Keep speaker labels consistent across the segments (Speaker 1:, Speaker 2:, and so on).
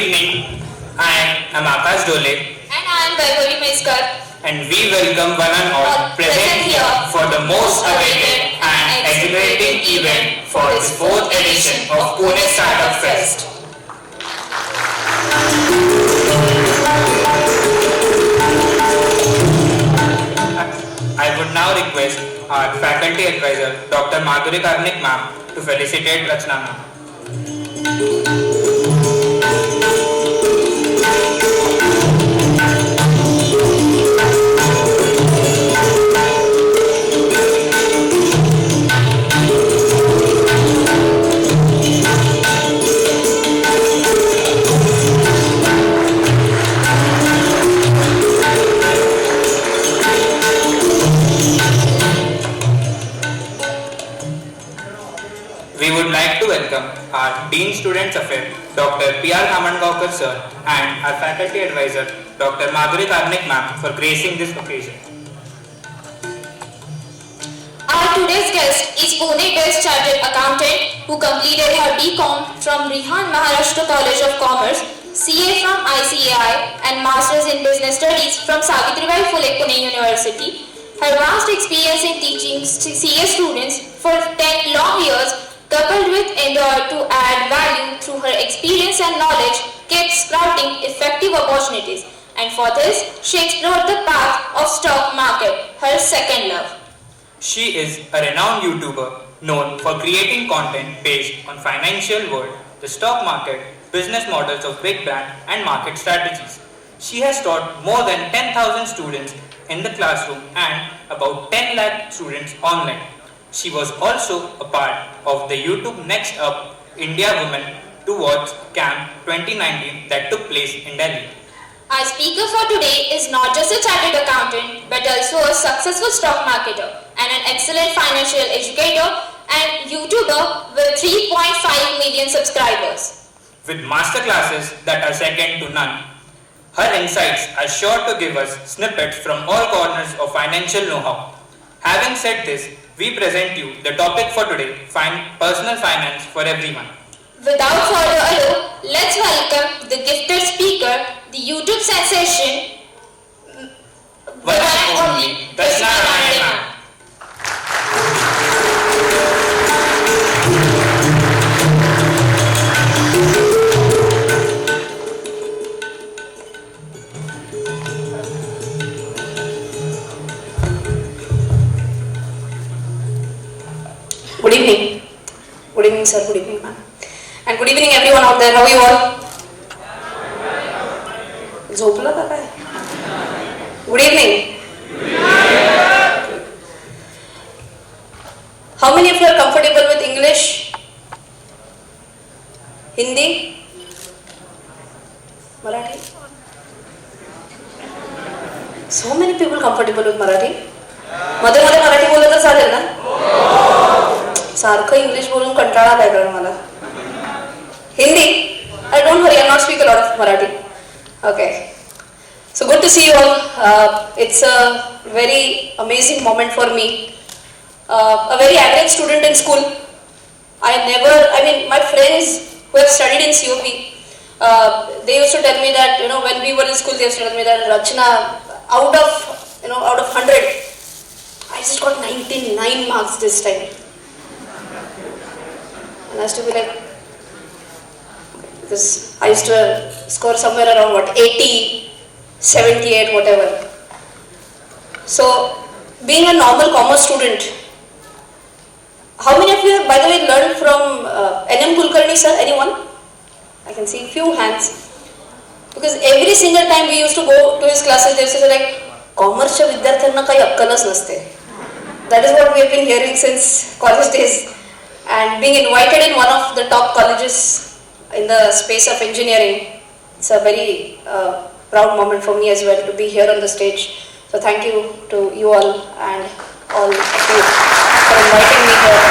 Speaker 1: evening. I am Akash Dole.
Speaker 2: And I am 𝐿
Speaker 1: And we welcome one and all present here for the most awaited and exhilarating event for this 4th edition of Pune Startup Fest. I would now request our faculty advisor, Dr. 𝐏𝐻𝐿𝐿𝐿 𝐏𝐿𝐿𝐿 to felicitate Rachna ma'am. We would like to welcome our Dean Students Affairs, Dr. P.R. 𝐏𝐻𝐿𝐿 sir, and our faculty advisor, Dr. 𝐏𝐻𝐿𝐿𝐿 ma'am, for gracing this occasion.
Speaker 2: Our today's guest is Pune-based chartered accountant who completed her BCom from Rihan Maharashtra College of Commerce, CA from ICAI, and Masters in Business Studies from 𝐶 Pune University. Her vast experience in teaching CA students for 10 long years, coupled with endeavor to add value through her experience and knowledge, kept scouting effective opportunities. And for this, she explored the path of stock market, her second love.
Speaker 1: She is a renowned YouTuber known for creating content based on financial world, the stock market, business models of big brand and market strategies. She has taught more than 10,000 students in the classroom and about 10 lakh students online. She was also a part of the YouTube Next Up India Women to Watch Camp 2019 that took place in Delhi.
Speaker 2: Our speaker for today is not just a chartered accountant but also a successful stock marketer and an excellent financial educator and YouTuber with 3.5 million subscribers.
Speaker 1: With masterclasses that are second to none, her insights are sure to give us snippets from all corners of financial know-how. Having said this, we present you the topic for today, personal finance for everyone.
Speaker 2: Without further ado, let's welcome the gifted speaker, the YouTube sensation,
Speaker 1: one and only Rachna ma'am.
Speaker 3: Good evening. Good evening, sir. Good evening, ma'am. And good evening, everyone out there. How are you all? झोपला का काय? Good evening. How many of you are comfortable with English? Hindi? Marathi? So many people comfortable with Marathi. मध्ये मध्ये मराठी बोललं तर चालेल ना? सारखं इंग्लिश बोलून कंटाळा आलाय कारण मला. Hindi? Don't worry, I'll not speak a lot of Marathi. Okay. So good to see you all. It's a very amazing moment for me. A very average student in school. My friends who have studied in COP, they used to tell me that, when we were in school, they used to tell me that Rachna, out of 100, I just got 99 marks this time. And I used to be like, because I used to score somewhere around 80, 78, whatever. So, being a normal commerce student, how many of you have, by the way, learned from N.M. Kulkarni sir? Anyone? I can see few hands. Because every single time we used to go to his classes, they used to say like, commerce विद्यार्थ्यांना काही अक्कलच नसते. That is what we have been hearing since college days. And being invited in one of the top colleges in the space of engineering, it's a very proud moment for me as well to be here on the stage. So thank you to you all and all of you for inviting me here.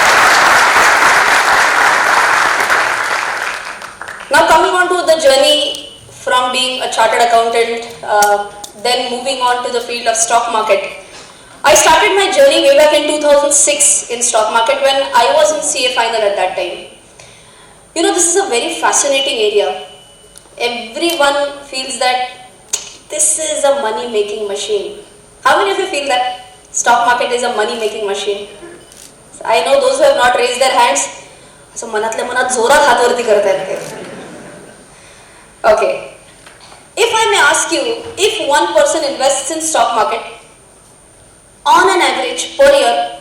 Speaker 3: Now coming on to the journey from being a chartered accountant, then moving on to the field of stock market. I started my journey way back in 2006 in stock market when I was in CA final at that time. This is a very fascinating area. everyone feels that this is a money-making machine. How many of you feel that stock market is a money-making machine? I know those who have not raised their hands. So मनातल्या मनात जोरात हात वरती करतायत ते. Okay. If I may ask you, if one person invests in stock market, on an average per year,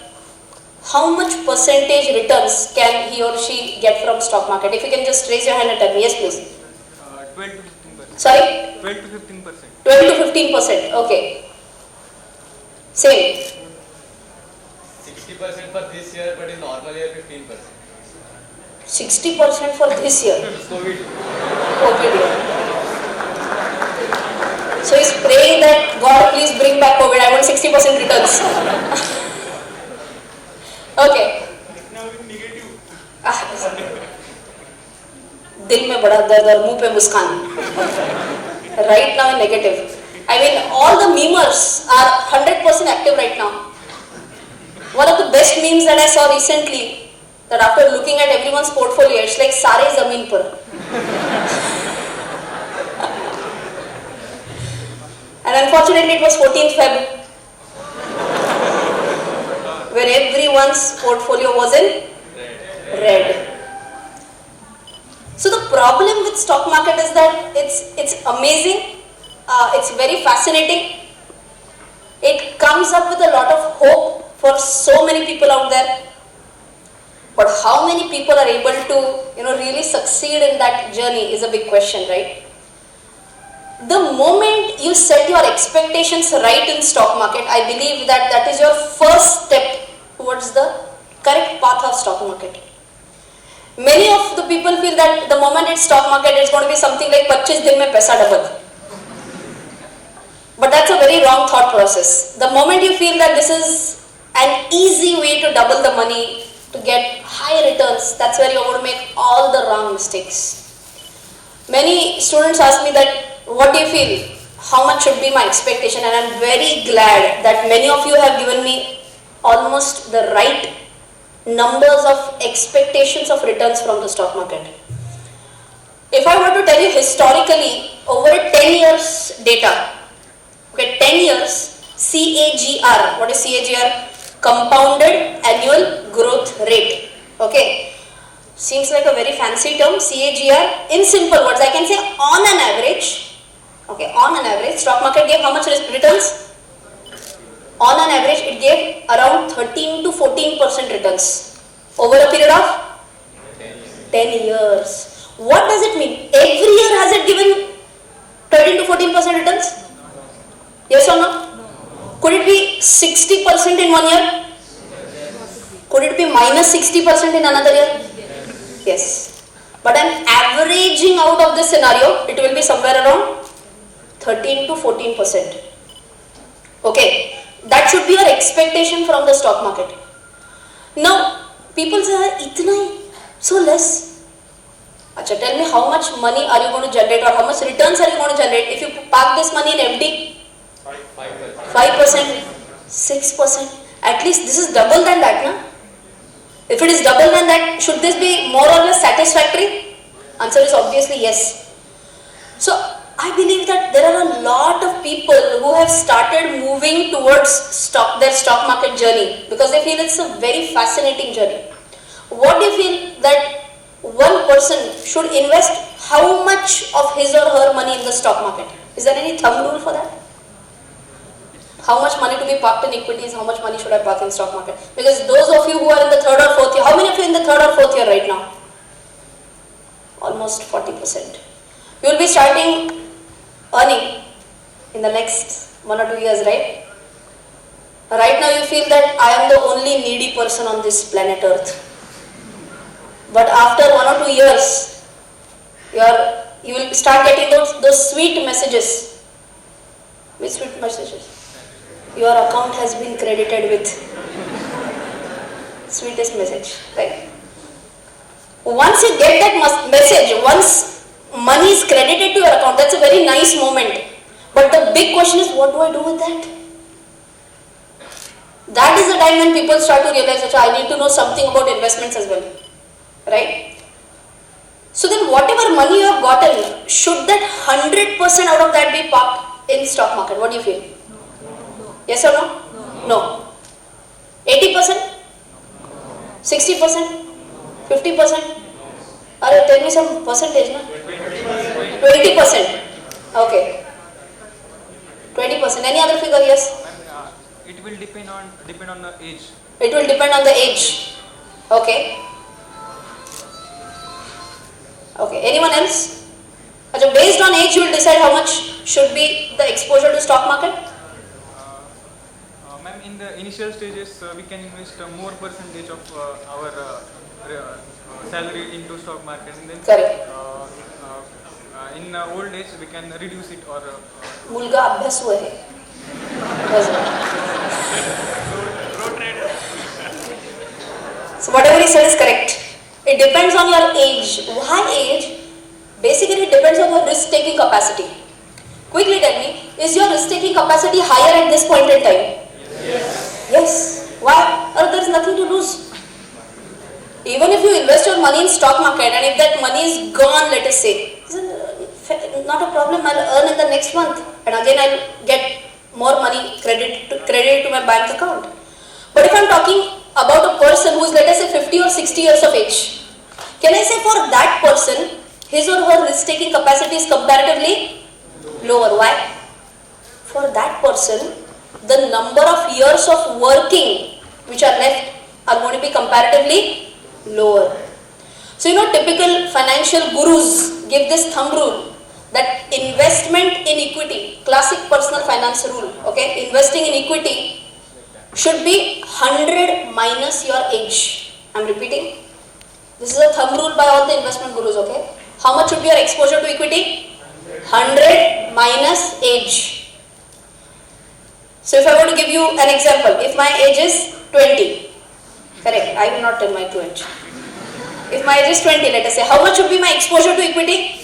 Speaker 3: how much percentage returns can he or she get from stock market? If you can just raise your hand and tell me. Yes, please.
Speaker 4: 12 to 15%.
Speaker 3: Sorry?
Speaker 4: 12 to 15%.
Speaker 3: 12 to 15%. Okay. Same.
Speaker 5: 60% for this year, but in normal year 15%.
Speaker 3: 60% for this year.
Speaker 5: COVID.
Speaker 3: COVID year. So he's praying that God please bring back COVID. I want 60% returns. Okay. दिल में बड़ा दर्द और मुंह पे मुस्कान. Right now in negative. I mean all the memers are 100% active right now. One of the best memes that I saw recently, that after looking at everyone's portfolio, it's like सारे जमीन पर. And unfortunately it was 14th Feb, where everyone's portfolio was in red. So the problem with stock market is that it's amazing, it's very fascinating. It comes up with a lot of hope for so many people out there. But how many people are able to, really succeed in that journey is a big question, right? The moment you set your expectations right in stock market, I believe that is your first step towards the correct path of stock market. Many of the people feel that the moment it's stock market, it's going to be something like 25 दिन में पैसा double. But that's a very wrong thought process. The moment you feel that this is an easy way to double the money, to get high returns, that's where you're going to make all the wrong mistakes. Many students ask me that, what do you feel? How much should be my expectation? And I'm very glad that many of you have given me almost the right numbers of expectations of returns from the stock market. If I were to tell you historically, over a 10 years data, okay, 10 years, CAGR, what is CAGR? Compounded annual growth rate. Okay, seems like a very fancy term, CAGR. In simple words, I can say on an average, okay, on an average, stock market gave how much returns? On an average, it gave around 13 to 14% returns over a period of 10 years. What does it mean? Every year has it given 13 to 14% returns? Yes or no? Could it be 60% in 1 year? Could it be minus 60% in another year? Yes. But I'm averaging out of this scenario, it will be somewhere around 13 to 14%. Okay. That should be your expectation from the stock market. Now, people say, itna hi, so less. Achha, tell me how much money are you going to generate or how much returns are you going to generate if you park this money in FD? 5%, 6%. At least this is double than that, na? If it is double than that, should this be more or less satisfactory? Answer is obviously yes. So, I believe that there are a lot of people who have started moving towards their stock market journey because they feel it's a very fascinating journey. What do you feel that one person should invest how much of his or her money in the stock market? Is there any thumb rule for that? How much money to be parked in equities, how much money should I park in stock market? Because those of you who are in the 3rd or 4th year, how many of you in the 3rd or 4th year right now? Almost 40%. You will be starting earning in the next 1 or 2 years, right? Right now you feel that I am the only needy person on this planet Earth. But after 1 or 2 years, you will start getting those sweet messages. Which sweet messages? Your account has been credited with. Sweetest message, right? Once you get that message, once money is credited to your account, that's a very nice moment. But the big question is, what do I do with that? That is the time when people start to realize that I need to know something about investments as well. Right? So then whatever money you have gotten, should that 100% out of that be parked in stock market? What do you feel? Yes or no? No. 80%? 60%? 50%? Tell me some percentage, no? 20%. Okay. 20%. Any other figure? Yes?
Speaker 4: It will depend on the age.
Speaker 3: It will depend on the age. Okay. Okay. Anyone else? So based on age, you will decide how much should be the exposure to stock market?
Speaker 4: Ma'am, in the initial stages, we can invest more percentage of our salary into stock market, and then
Speaker 3: Correct.
Speaker 4: in old age we can reduce it or.
Speaker 3: मुलगा अभ्यास हुआ है. So whatever he said is correct. It depends on your age. Why age? Basically, it depends on your risk-taking capacity. Quickly tell me, is your risk-taking capacity higher at this point in time? Yes. Why? Or there is nothing to lose. Even if you invest your money in stock market and if that money is gone, let us say, not a problem, I'll earn in the next month and again I'll get more money credited to my bank account. But if I'm talking about a person who is, let us say, 50 or 60 years of age, can I say for that person, his or her risk-taking capacity is comparatively lower? Why? For that person, the number of years of working which are left are going to be comparatively lower. So typical financial gurus give this thumb rule that investment in equity, classic personal finance rule, okay, investing in equity should be 100 minus your age. I'm repeating. This is a thumb rule by all the investment gurus, okay. How much should be your exposure to equity? 100 minus age. So if I want to give you an example, if my age is 20, correct, I will not tell my true age. If my age is 20, let us say, how much should be my exposure to equity?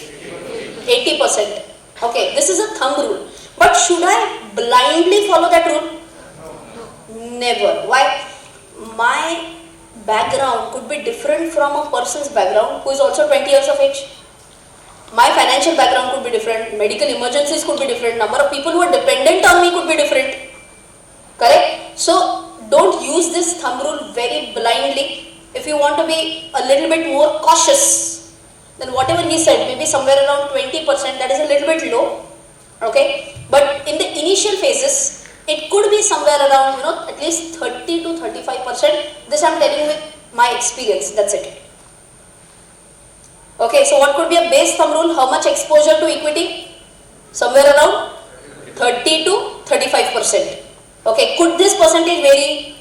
Speaker 3: 80%. Okay, this is a thumb rule. But should I blindly follow that rule? Never. Why? My background could be different from a person's background who is also 20 years of age. My financial background could be different, medical emergencies could be different, number of people who are dependent on me could be different. Correct? So, don't use this thumb rule very blindly. If you want to be a little bit more cautious, then whatever he said, maybe somewhere around 20%, that is a little bit low. Okay? But in the initial phases, it could be somewhere around, at least 30 to 35%. This I am telling you with my experience, that's it. Okay, so what could be a base thumb rule? How much exposure to equity? Somewhere around 30 to 35%. Okay, could this percentage vary?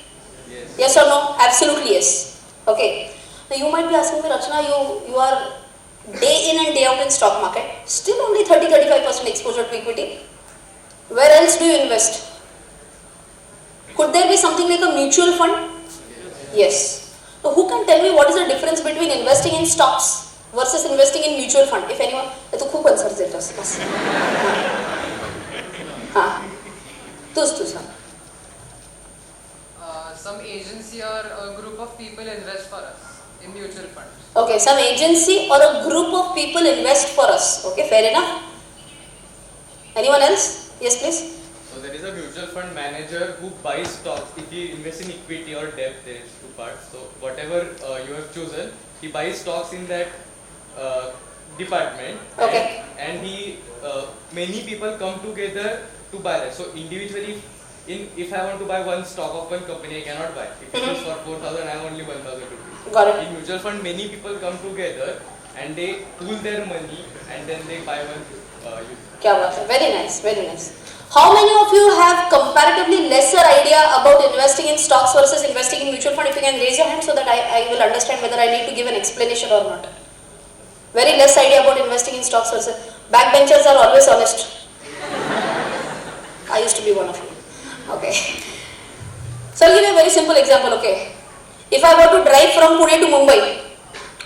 Speaker 3: Yes or no? Absolutely yes. Okay. Now you might be asking me, Rachna, you are day in and day out in stock market. Still only 30-35% exposure to equity. Where else do you invest? Could there be something like a mutual fund? Yes. So who can tell me what is the difference between investing in stocks versus investing in mutual fund? If anyone, तो खूप answers देतोस बस. हाँ. तूच सांग.
Speaker 6: Some agency or a group of people invest for us in mutual funds.
Speaker 3: Okay, some agency or a group of people invest for us. Okay, fair enough. Anyone else? Yes, please.
Speaker 5: So there is a mutual fund manager who buys stocks. If he invests in equity or debt, there is two parts. So whatever you have chosen, he buys stocks in that department.
Speaker 3: Okay.
Speaker 5: And he many people come together to buy that. So individually, if I want to buy one stock of one company, I cannot buy. If it is for 4,000, I have only 1,000 rupees.
Speaker 3: Got it.
Speaker 5: In mutual fund, many people come together and they pool their money and then they buy one.
Speaker 3: क्या बात है? Very nice, very nice. How many of you have comparatively lesser idea about investing in stocks versus investing in mutual fund? If you can raise your hand so that I will understand whether I need to give an explanation or not. Very less idea about investing in stocks versus... Backbenchers are always honest. I used to be one of you. Okay. So I'll give you a very simple example, okay. If I were to drive from Pune to Mumbai,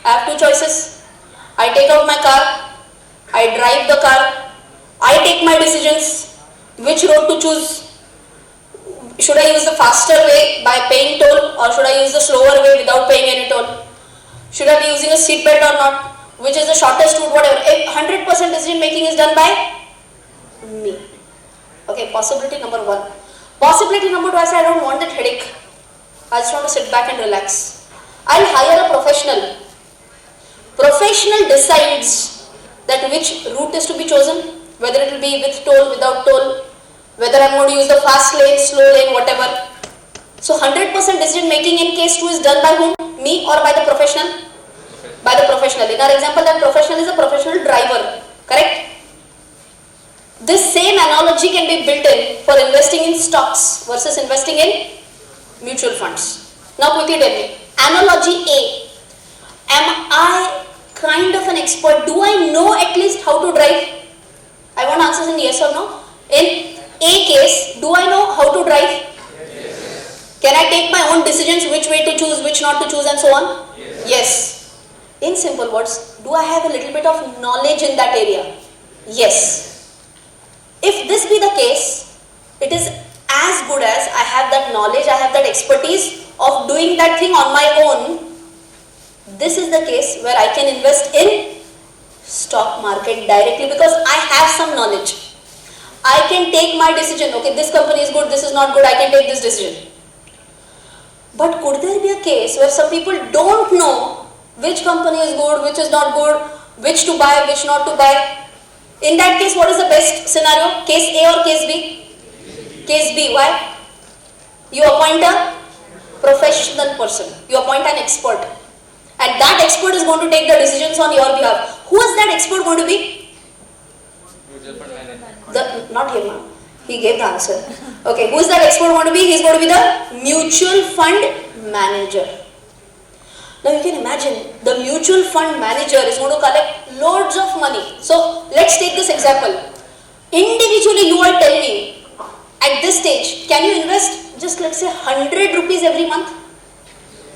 Speaker 3: I have two choices. I take out my car, I drive the car, I take my decisions, which road to choose. Should I use the faster way by paying toll or should I use the slower way without paying any toll? Should I be using a seat belt or not? which is the shortest route, whatever. 100% decision making is done by me. Okay, possibility number 1. Possibility number 2, I say I don't want that headache. I just want to sit back and relax. I'll hire a professional. Professional decides that which route is to be chosen, whether it will be with toll, without toll, whether I'm going to use the fast lane, slow lane, whatever. So 100% decision making in case 2 is done by whom? Me or by the professional? By the professional. In our example, that professional is a professional driver. Correct? This same analogy can be built in for investing in stocks versus investing in mutual funds. Now quickly tell me. Analogy A. Am I kind of an expert? Do I know at least how to drive? I want answers in yes or no. In A case, do I know how to drive? Yes. Can I take my own decisions which way to choose, which not to choose and so on? Yes. In simple words, do I have a little bit of knowledge in that area? Yes. If this be the case, it is as good as I have that knowledge, I have that expertise of doing that thing on my own. This is the case where I can invest in stock market directly because I have some knowledge. I can take my decision, okay, this company is good, this is not good, I can take this decision. But could there be a case where some people don't know which company is good, which is not good, which to buy, which not to buy? In that case, what is the best scenario? Case A or case B? Case B. Why? You appoint a professional person. You appoint an expert. And that expert is going to take the decisions on your behalf. Who is that expert going to be?
Speaker 5: Mutual fund manager.
Speaker 3: Not here, ma'am. He gave the answer. Okay, who is that expert going to be? He is going to be the mutual fund manager. Now you can imagine, the mutual fund manager is going to collect loads of money. So let's take this example. Individually you all tell me, at this stage, can you invest just let's say 100 rupees every month?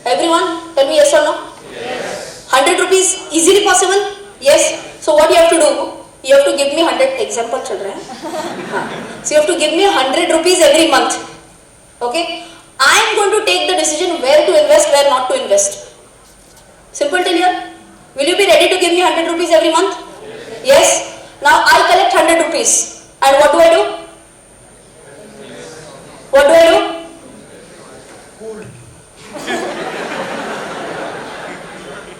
Speaker 3: Everyone, tell me yes or no? Yes. 100 rupees, easily possible? Yes. So what you have to do? You have to give me 100, example chal raha hai. So you have to give me 100 rupees every month. Okay? I am going to take the decision where to invest, where not to invest. Simple till here. Will you be ready to give me 100 rupees every month? Yes. Now I collect 100 rupees. And what do I do? What do I do?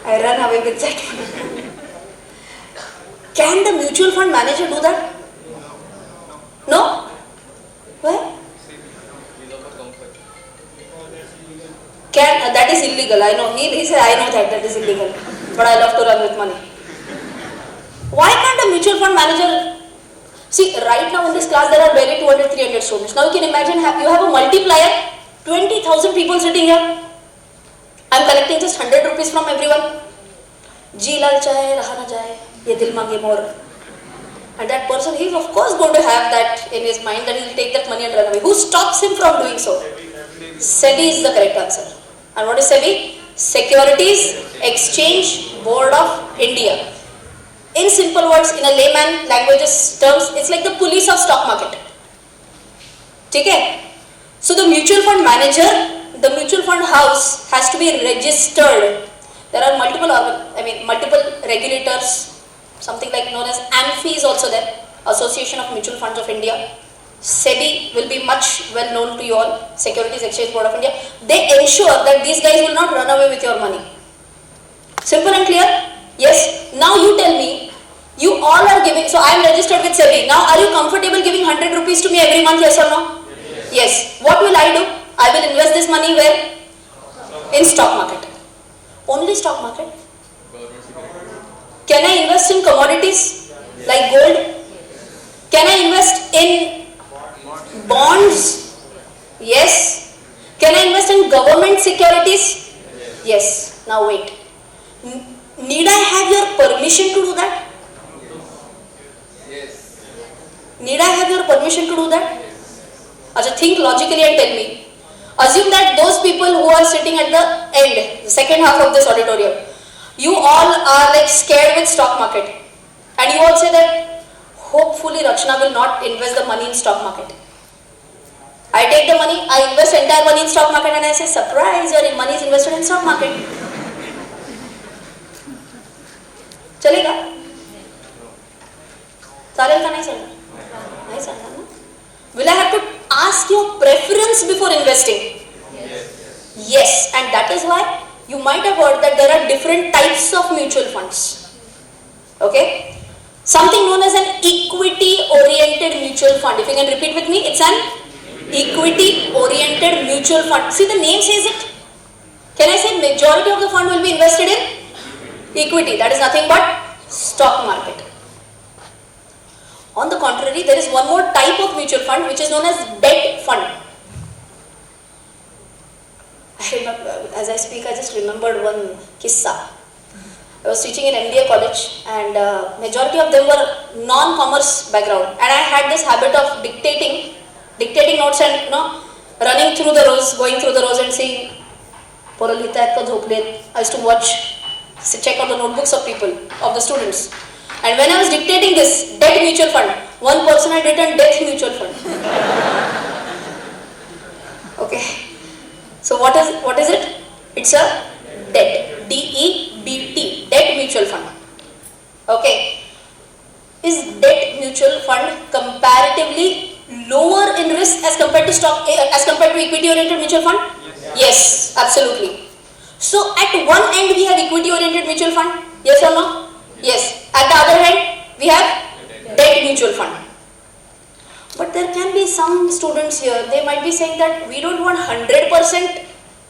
Speaker 3: I run away with that one. Can the mutual fund manager do that? No? Why? That is illegal, I know. He said, I know that is illegal. But I love to run with money. Why can't a mutual fund manager... See, right now in this class there are barely 200, 300 students. Now you can imagine you have a multiplier, 20,000 people sitting here. I am collecting just 100 rupees from everyone. Ji lal chahe, raha na jaye, ye dil mange more. And that person, he is of course going to have that in his mind that he will take that money and run away. Who stops him from doing so? SEBI is the correct answer. And what is SEBI? Securities Exchange Board of India. In simple words, in a layman languages terms, it's like the police of stock market. Okay? So the mutual fund manager, the mutual fund house has to be registered. There are multiple regulators, something like known as AMFI is also there, Association of Mutual Funds of India. SEBI will be much well known to you all, Securities Exchange Board of India. They ensure that these guys will not run away with your money. Simple and clear? Yes. Now you tell me, you all are giving, so I am registered with SEBI. Now are you comfortable giving 100 rupees to me every month, yes or no? Yes. What will I do? I will invest this money where? In stock market. Only stock market. Can I invest in commodities like gold? Can I invest in bonds? Yes. Can I invest in government securities? Yes. Now wait. Need I have your permission to do that?
Speaker 5: Yes.
Speaker 3: Need I have your permission to do that? Acha, think logically and tell me. Assume that those people who are sitting at the end, the second half of this auditorium, you all are like scared with stock market. And you all say that hopefully Rachna will not invest the money in stock market. I take the money, I invest entire money in stock market and I say, surprise, your money is invested in stock market. sense before investing? Yes, and that is why you might have heard that there are different types of mutual funds. Okay? Something known as an equity-oriented mutual fund. If you can repeat with me, it's an equity-oriented mutual fund. See, the name says it. Can I say majority of the fund will be invested in equity? That is nothing but stock market. On the contrary, there is one more type of mutual fund which is known as debt fund. I remember, as I speak, I just remembered one kissa. I was teaching in MBA college, and majority of them were non-commerce background, and I had this habit of dictating notes and running through the rows, going through the rows and saying, I used to check out the notebooks of people, of the students. And when I was dictating this debt mutual fund, one person had written death mutual fund. Okay. So what is it? It's a debt. DEBT. Debt mutual fund. Okay. Is debt mutual fund comparatively lower in risk as compared to equity oriented mutual fund? Yes, absolutely. So at one end we have equity oriented mutual fund. Yes or no? Yes. At the other hand we have debt mutual fund. But there can be some students here, they might be saying that we don't want 100%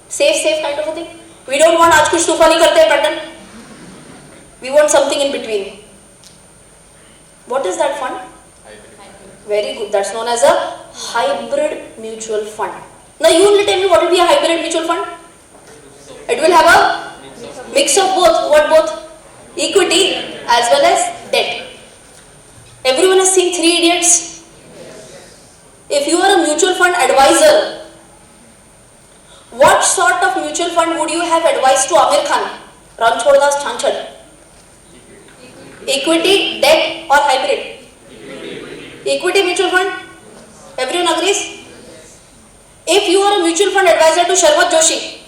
Speaker 3: safe kind of a thing. We don't want aaj kuch tufan nahi karte pattern. We want something in between. What is that fund? Very good. That's known as a hybrid mutual fund. Now you only tell me what will be a hybrid mutual fund? It will have a mix of both. What both? Equity as well as debt. Everyone has seen Three Idiots. If you are a mutual fund advisor, what sort of mutual fund would you have advised to Amir Khan? Ram chhod das chhan chhad. Equity, debt or hybrid? Equity mutual fund? Everyone agrees? If you are a mutual fund advisor to Sharmat Joshi,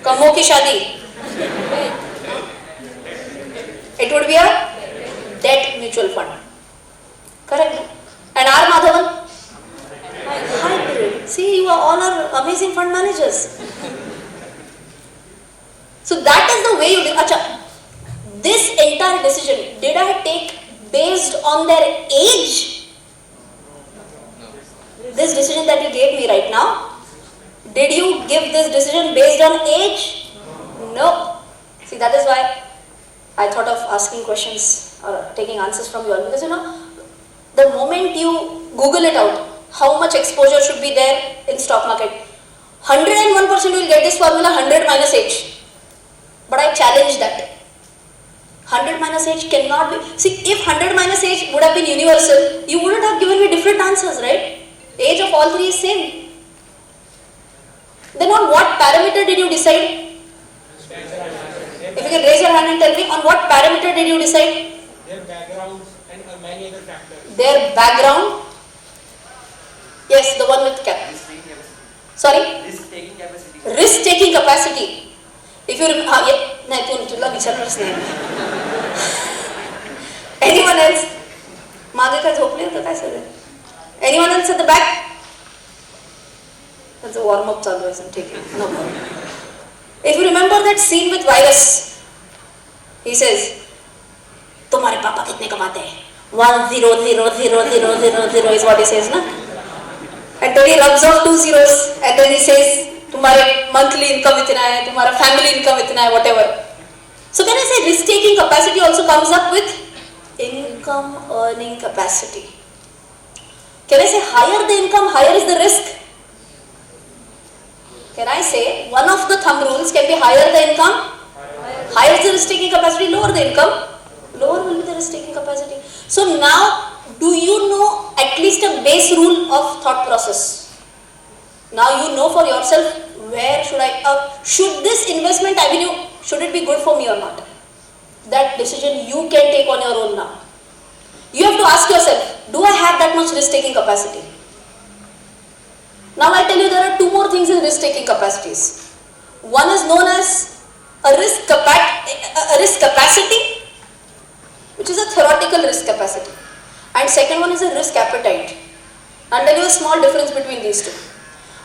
Speaker 3: Kammo ki Shadi, it would be a debt mutual fund. Correct? And R. Madhavan? Hybrid. See, you are all are amazing fund managers. So that is the way you do. Acha, this entire decision, did I take based on their age? This decision that you gave me right now, did you give this decision based on age? No. See, that is why I thought of asking questions or taking answers from you all, because the moment you Google it out, how much exposure should be there in stock market, 101% you will get this formula 100 minus age. But I challenge that. 100 minus age cannot be. See, if 100 minus age would have been universal, you wouldn't have given me different answers, right? Age of all three is same. Then on what parameter did you decide? If you can raise your hand and tell me, on what parameter did you decide?
Speaker 7: Their backgrounds and many other factors.
Speaker 3: Their background? Yes, the one with cap. Sorry?
Speaker 7: Risk-taking capacity.
Speaker 3: Risk-taking capacity. If you anyone else? Anyone else at the back? That's a warm-up. No problem. If you remember that scene with virus, he says, "Tumhare papa kitne kamate hain?" 1000000 is what he says, na? And then he rubs off 2 zeros, and then he says, "Tumhare monthly income itna hai, tumhara family income itna hai," whatever. So can I say risk-taking capacity also comes up with income earning capacity? Can I say higher the income, higher is the risk? Can I say one of the thumb rules can be higher the income, higher is the risk-taking capacity, lower the income, lower will be the risk-taking capacity. So now, do you know at least a base rule of thought process? Now you know for yourself, where should this investment avenue, should it be good for me or not? That decision you can take on your own now. You have to ask yourself, do I have that much risk-taking capacity? Now I tell you, there are 2 more things in risk-taking capacities. One is known as a risk capacity, which is a theoretical risk capacity. And second one is a risk appetite. I'll tell you a small difference between these two.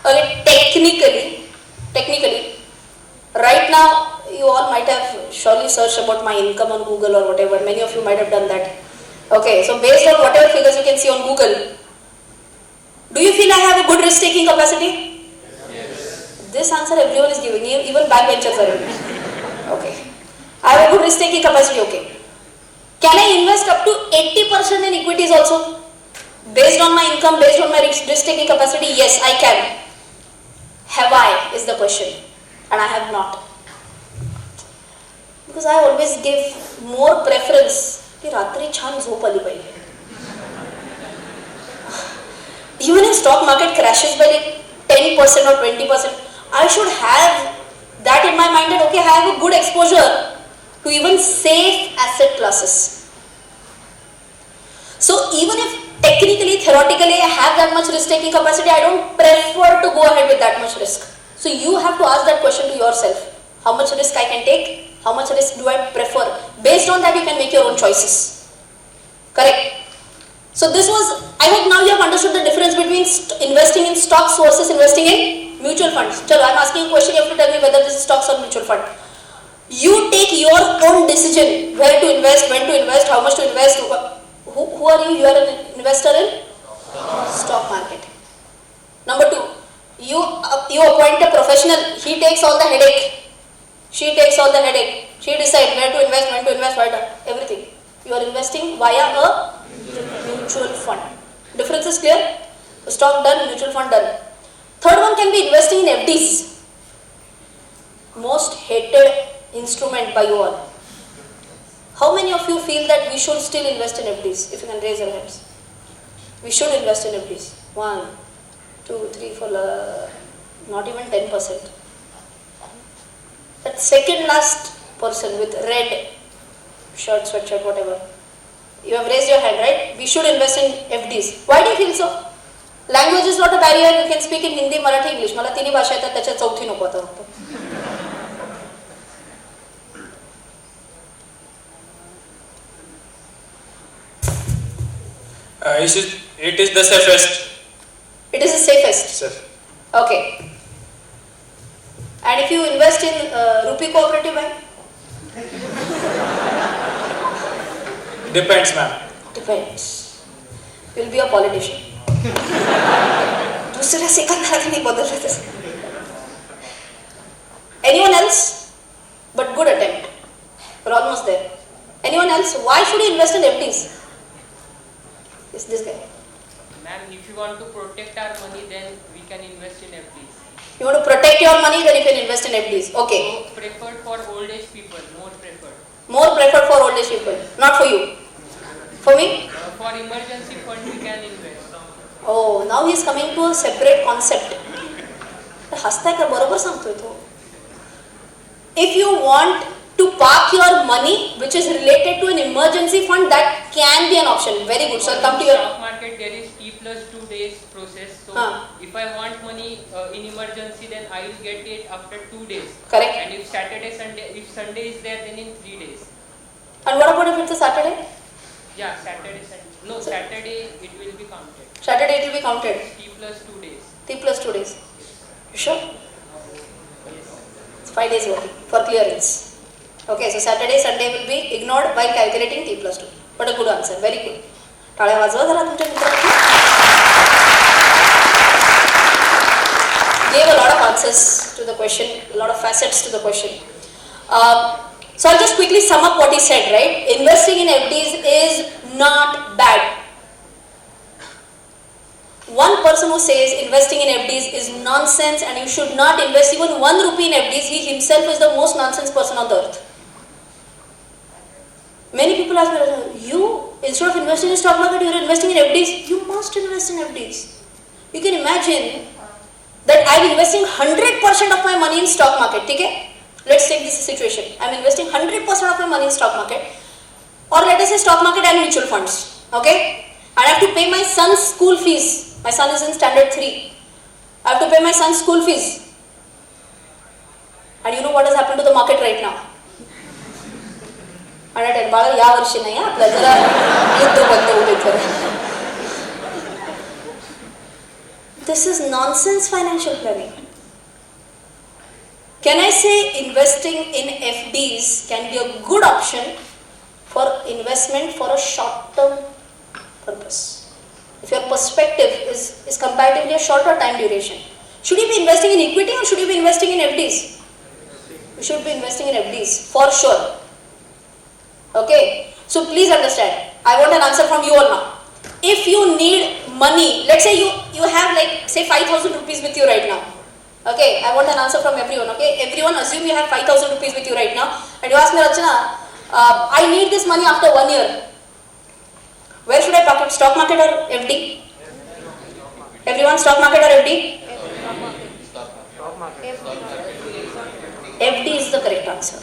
Speaker 3: Okay, technically, right now you all might have surely searched about my income on Google or whatever. Many of you might have done that. Okay, so based on whatever figures you can see on Google, do you feel I have a good risk-taking capacity? Yes. This answer everyone is giving, even backbenchers are giving. Okay. I have a good risk-taking capacity, okay. Can I invest up to 80% in equities also? Based on my income, based on my risk-taking capacity, yes, I can. Have I, is the question. And I have not. Because I always give more preference. Even if stock market crashes by like 10% or 20%, I should have that in my mind that okay, I have a good exposure to even safe asset classes. So even if technically, theoretically I have that much risk-taking capacity, I don't prefer to go ahead with that much risk. So you have to ask that question to yourself. How much risk I can take? How much risk do I prefer? Based on that you can make your own choices. Correct? So this was, I hope now you have understood the difference between investing in stocks versus investing in mutual funds. Chalo, I am asking a question, you have to tell me whether this is stocks or mutual fund. You take your own decision where to invest, when to invest, how much to invest. Who are you? You are an investor in stock market. Number two, you appoint a professional. He takes all the headache. She takes all the headache. She decides where to invest, when to invest, everything. You are investing via a mutual fund. Difference is clear? Stock done, mutual fund done. Third one can be investing in FDs. Most hated instrument by you all. How many of you feel that we should still invest in FDs? If you can raise your hands. We should invest in FDs. 1, 2, 3, 4, not even 10%. That second last person with red shirt, sweatshirt, whatever. You have raised your hand, right? We should invest in FDs. Why do you feel so? Language is not a barrier. You can speak in Hindi, Marathi, English. मला तिन्ही भाषा येतात त्याच्यात चौथी नको आता फक्त.
Speaker 1: It is the safest.
Speaker 3: It is the safest.
Speaker 1: Sir.
Speaker 3: Okay. And if you invest in Rupee Cooperative Bank?
Speaker 1: Depends, ma'am.
Speaker 3: Depends. You will be a politician. दूसरे सेकंदात नहीं बदल रहे. Anyone else? But good attempt. We're almost there. Anyone else? Why should you invest in FDs? Yes, this guy.
Speaker 8: Ma'am, if you want to protect our money, then we can invest in FDs.
Speaker 3: You want to protect your money, then you can invest in FDs. Okay.
Speaker 8: So, preferred for old age people, more preferred.
Speaker 3: More preferred for old age people. Not for you. For me?
Speaker 8: For emergency fund, we can invest.
Speaker 3: Oh, now he is coming to a separate concept. हंसता का बरोबर सांगतोय तो. If you want to park your money, which is related to an emergency fund, that can be an option. Very good. So come to your
Speaker 8: stock market. There is T+2 days process. So if I want money in emergency, then I will get it after 2 days.
Speaker 3: Correct.
Speaker 8: And if Saturday, Sunday, if Sunday is there, then in 3 days.
Speaker 3: And what about if it's a Saturday?
Speaker 8: Yeah, Saturday, Sunday. No, Saturday it will be counted.
Speaker 3: Saturday it will be counted.
Speaker 8: T+2 days.
Speaker 3: T+2 days. You sure? It's 5 days working for clearance. Okay, so Saturday, Sunday will be ignored while calculating T+2. What a good answer. Very good. टाळ्या वाजवा जरा तुमच्या मित्रांनी. Gave a lot of answers to the question, a lot of facets to the question. So I'll just quickly sum up what he said, right? Investing in FDs is not bad. One person who says investing in FDs is nonsense and you should not invest even 1 rupee in FDs, he himself is the most nonsense person on the earth. Many people ask me, you, instead of investing in stock market, you are investing in FDs. You must invest in FDs. You can imagine that I am investing 100% of my money in stock market. Okay? Let's take this situation. I am investing 100% of my money in stock market. Or let us say stock market and mutual funds. Okay? And I have to pay my son's school fees. My son is in standard 3. I have to pay my son's school fees. And you know what has happened to the market right now? And I tell बाळा या वर्षी नाही आपल्या जरा युद्ध बंद उभे कर. This is nonsense financial planning. Can I say investing in FDs can be a good option for investment for a short-term purpose? If your perspective is comparatively a shorter time duration, should you be investing in equity or should you be investing in FDs? You should be investing in FDs for sure. Okay, so please understand. I want an answer from you all now. If you need money, let's say you have like say 5,000 rupees with you right now. Okay, I want an answer from everyone. Okay, everyone assume you have 5,000 rupees with you right now, and you ask me, Rachana, I need this money after 1 year. Where should I park it? Stock market or FD? Everyone, stock market or FD? FD is the correct answer.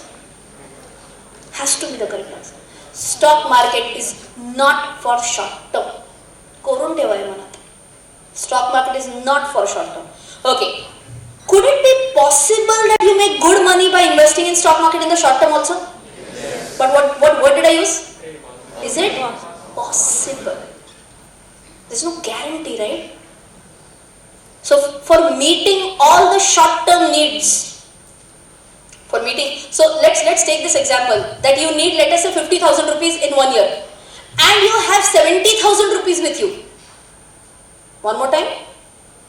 Speaker 3: Has to be the correct answer. Stock market is not for short term. Korun ठेवाय मनात. Stock market is not for short term. Okay. Could it be possible that you make good money by investing in stock market in the short term also? Yes. But what word did I use? Is it possible? There's no guarantee, right? So for meeting all the short term needs, so let's take this example that you need, let us say 50,000 rupees in 1 year, and you have 70,000 rupees with you. One more time.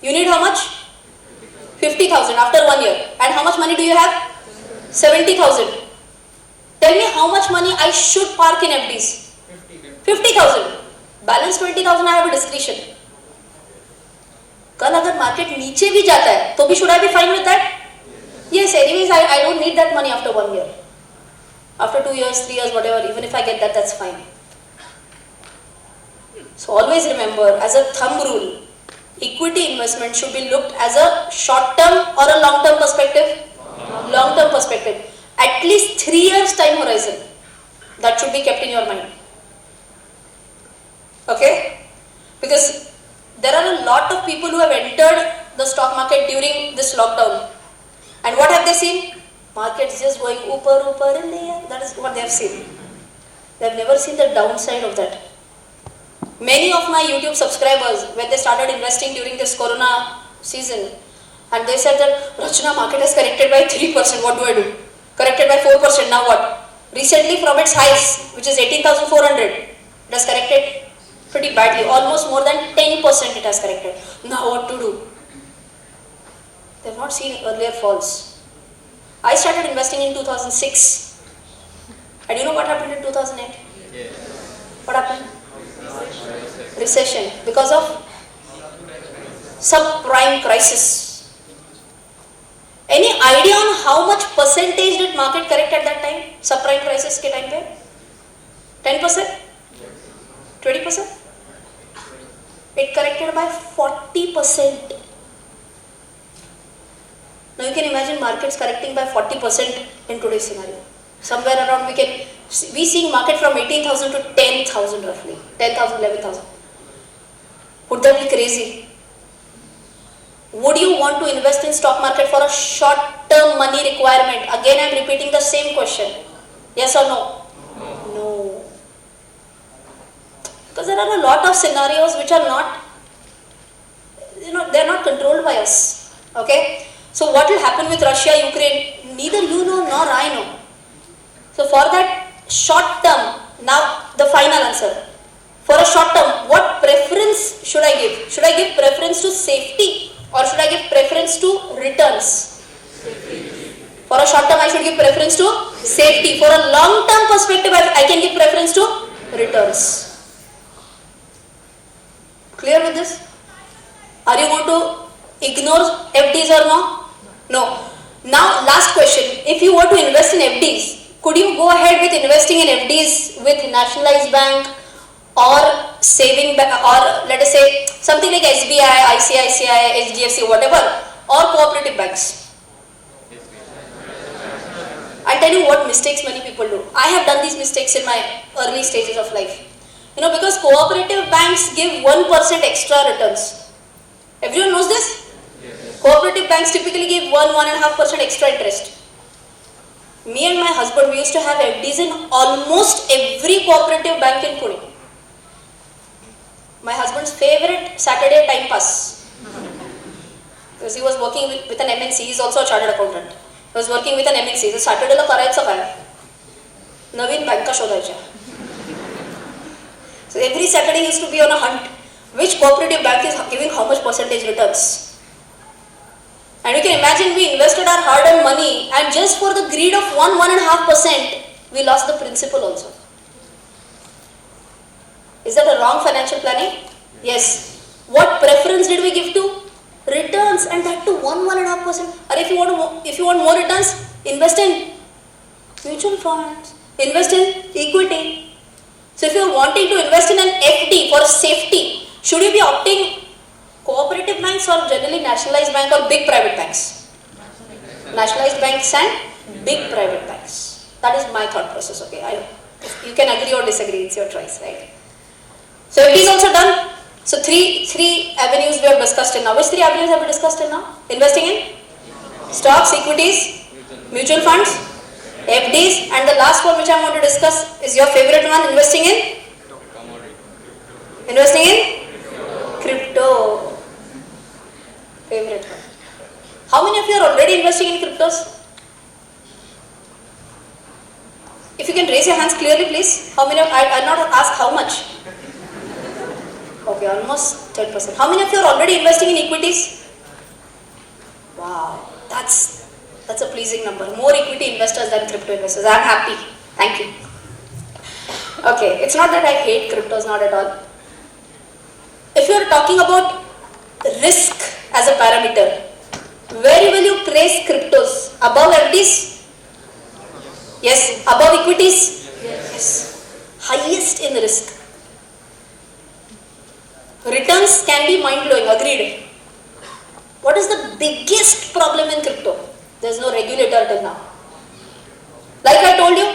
Speaker 3: You need how much? 50,000 after 1 year. And how much money do you have? 70,000. Tell me how much money I should park in FDs? 50,000. Balance 20,000 I have a discretion. कल अगर market नीचे भी जाता है, तो भी should I be fine with that? Yes, anyways I don't need that money after 1 year. After 2 years, 3 years, whatever, even if I get that, that's fine. So always remember, as a thumb rule, equity investment should be looked as a short-term or a long-term perspective? Long-term perspective. At least 3 years time horizon. That should be kept in your mind. Okay? Because there are a lot of people who have entered the stock market during this lockdown. And what have they seen? Markets just going upper in the air. That is what they have seen. They have never seen the downside of that. Many of my YouTube subscribers, when they started investing during this corona season, and they said that, Rachana, market has corrected by 3%, what do I do? Corrected by 4%, now what? Recently from its highs, which is 18,400, it has corrected pretty badly, almost more than 10% it has corrected. Now what to do? They have not seen earlier falls. I started investing in 2006. And you know what happened in 2008? Yes. What happened? Recession. Because of subprime crisis. Any idea on how much percentage did market correct at that time? Subprime crisis ke time pe? 10%? 20%? It corrected by 40%. Now you can imagine markets correcting by 40% in today's scenario. Somewhere around we seeing market from 18,000 to 10,000 roughly. 10,000, 11,000. Would that be crazy? Would you want to invest in stock market for a short-term money requirement? Again, I am repeating the same question. Yes or no? No. Because there are a lot of scenarios which are not, they are not controlled by us. Okay? So what will happen with Russia, Ukraine? Neither you know nor I know. So for that short term, now the final answer. For a short term, what preference should I give? Should I give preference to safety or should I give preference to returns? Safety. For a short term, I should give preference to safety. For a long term perspective, I can give preference to returns. Clear with this? Are you going to ignore FDs or no? No. Now, last question. If you were to invest in FDs, could you go ahead with investing in FDs with nationalized bank or saving bank, or let us say something like SBI, ICICI, HDFC, whatever, or cooperative banks? I'll tell you what mistakes many people do. I have done these mistakes in my early stages of life. Because cooperative banks give 1% extra returns. Everyone knows this? Yes. Cooperative banks typically give 1.5% extra interest. Me and my husband, we used to have FDs in almost every cooperative bank in Pune. My husband's favorite Saturday time pass. Because he was working with an MNC, he is also a chartered accountant. He was working with an MNC. So Saturday ला करायचं काय? नवीन बँका शोधायच्या. So every Saturday he used to be on a hunt. Which cooperative bank is giving how much percentage returns? And you can imagine we invested our hard-earned money and just for the greed of 1.5%, we lost the principal also. Is that a wrong financial planning? Yes. What preference did we give to? Returns, and that to 1.5%. Or if you want more returns, invest in mutual funds, invest in equity. So if you are wanting to invest in an FD for safety, should you be opting cooperative banks or generally nationalized bank or big private banks? Nationalized banks and big private banks. That is my thought process. Okay, you can agree or disagree. It's your choice, right? So FD is also done. So three avenues we have discussed till now. Which three avenues have we discussed till now? Investing in stocks, equities, mutual funds, FDs, and the last one which I want to discuss is your favorite one, investing in crypto. Favorite one. How many of you are already investing in cryptos? If you can raise your hands clearly, please. How many? I'll not ask how much. Okay, almost 10%. How many of you are already investing in equities? Wow, that's a pleasing number. More equity investors than crypto investors. I'm happy. Thank you. Okay, it's not that I hate cryptos, not at all. If you are talking about risk as a parameter, where will you place cryptos? Above FDs? Yes. Above equities? Yes. Highest in risk. Returns can be mind-blowing, agreed. What is the biggest problem in crypto? There is no regulator till now. Like I told you,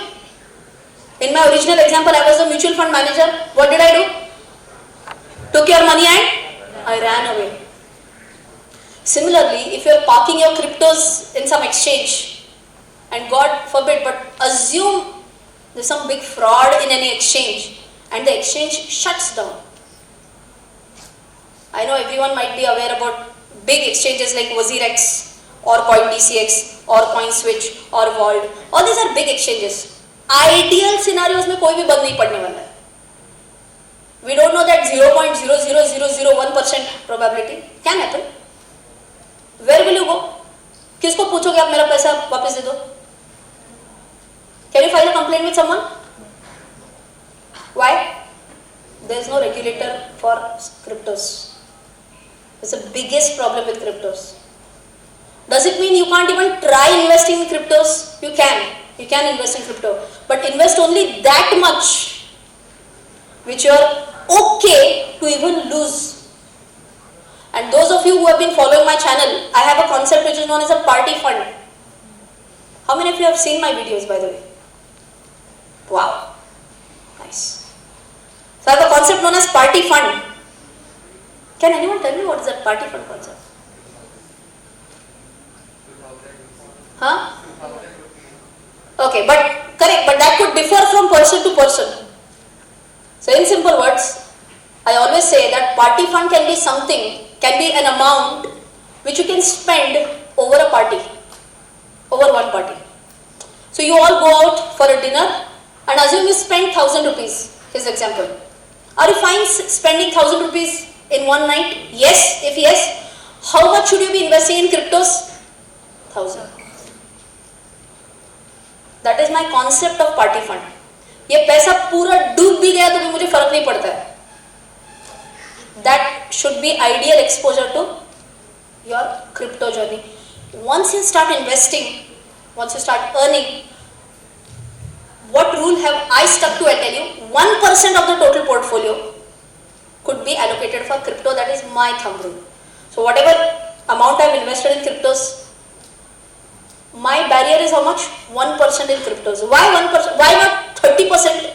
Speaker 3: in my original example, I was a mutual fund manager. What did I do? Took your money and I ran away. Similarly, if you are parking your cryptos in some exchange, and God forbid, but assume there is some big fraud in any exchange, and the exchange shuts down. I know everyone might be aware about big exchanges like 𝐿𝐶𝐻 or CoinDCX or CoinSwitch or Vault. All these are big exchanges. Ideal scenarios में कोई भी बंद नहीं पड़ने वाला है. We don't know that 0.00001% probability can happen. Where will you go? किसको पूछोगे आप मेरा पैसा वापस दे दो? Can you file a complaint with someone? Why? There is no regulator for cryptos. It's the biggest problem with cryptos. Does it mean you can't even try investing in cryptos? You can. You can invest in crypto. But invest only that much which you are okay to even lose. And those of you who have been following my channel, I have a concept which is known as a party fund. How many of you have seen my videos, by the way? Wow. Nice. So I have a concept known as party fund. Can anyone tell me what is that party fund concept? Huh? Okay, but correct, but that could differ from person to person. So in simple words, I always say that party fund can be something, can be an amount which you can spend over a party, over one party. So you all go out for a dinner and assume you spend 1,000 rupees, his example. Are you fine spending 1,000 rupees in one night? Yes. If yes, how much should you be investing in cryptos? 1,000. That is my concept of party fund. ये पैसा पूरा डूब भी गया तो भी मुझे फर्क नहीं पड़ता है. That should be ideal exposure to your crypto journey. Once you start investing, once you start earning, what rule have I stuck to? I tell you, 1% of the total portfolio could be allocated for crypto. That is my thumb rule. So whatever amount I have invested in cryptos, my barrier is how much? 1% in cryptos. Why 1%? Why not 30%?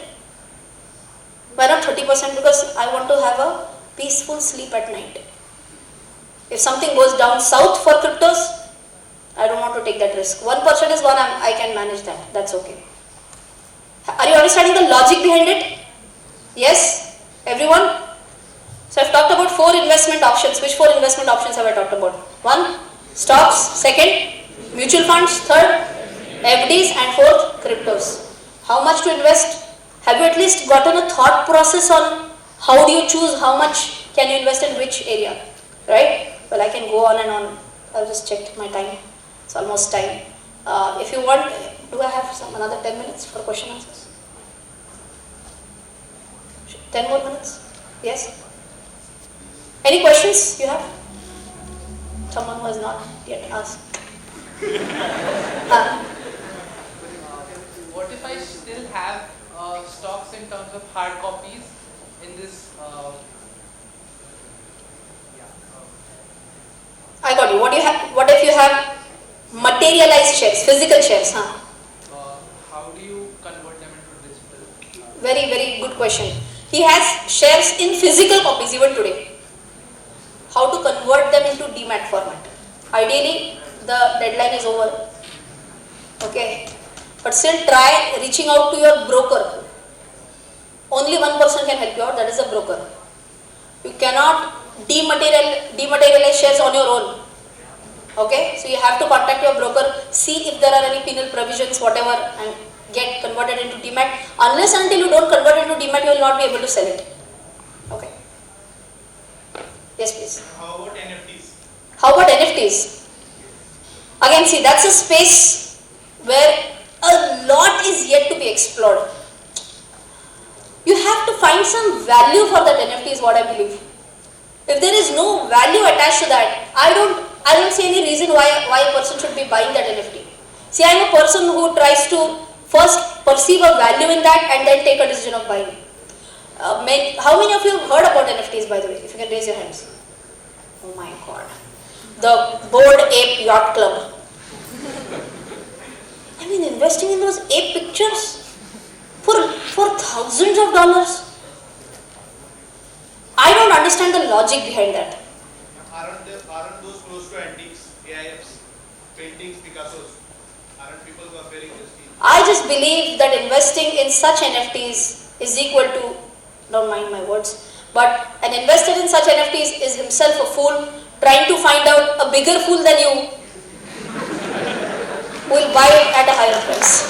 Speaker 3: Why not 30%? Because I want to have a peaceful sleep at night. If something goes down south for cryptos, I don't want to take that risk. 1% is gone, I can manage that. That's okay. Are you understanding the logic behind it? Yes? Everyone? So I've talked about 4 investment options. Which 4 investment options have I talked about? 1, stocks. 2nd, mutual funds. 3rd, FDs. And 4th, cryptos. How much to invest? Have you at least gotten a thought process on how do you choose how much can you invest in which area? Right? Well, I can go on and on. I've just checked my time. It's almost time. If you want, do I have another 10 minutes for question answers? 10 more minutes? Yes? Any questions you have? Someone who has not yet asked.
Speaker 6: What if I still have stocks in terms of hard copies in this?
Speaker 3: I got you. What do you have? What if you have materialized shares, physical shares?
Speaker 6: How do you convert them into digital?
Speaker 3: Very, very good question. He has shares in physical copies even today. How to convert them into demat format? Ideally, the deadline is over. Okay, but still try reaching out to your broker. Only one person can help you out. That is a broker. You cannot dematerialize shares on your own. Okay, so you have to contact your broker, see if there are any penal provisions, whatever, and get converted into demat. Unless until you don't convert into demat, you will not be able to sell it. Okay. Yes, please.
Speaker 7: How about NFTs?
Speaker 3: How about NFTs? Again, see, that's a space where a lot is yet to be explored. You have to find some value for that NFT is what I believe. If there is no value attached to that, I don't see any reason why a person should be buying that NFT. See, I am a person who tries to first perceive a value in that and then take a decision of buying. How many of you have heard about NFTs, by the way? If you can raise your hands. Oh my God. The Bored Ape Yacht Club. I mean, investing in those ape pictures for thousands of dollars. I don't understand the logic behind that.
Speaker 7: Aren't those close to antiques, AIFs, paintings, Picassos? Aren't people comparing this?
Speaker 3: I just believe that investing in such NFTs is equal to, don't mind my words, but an investor in such NFTs is himself a fool trying to find out a bigger fool than you who will buy it at a higher price.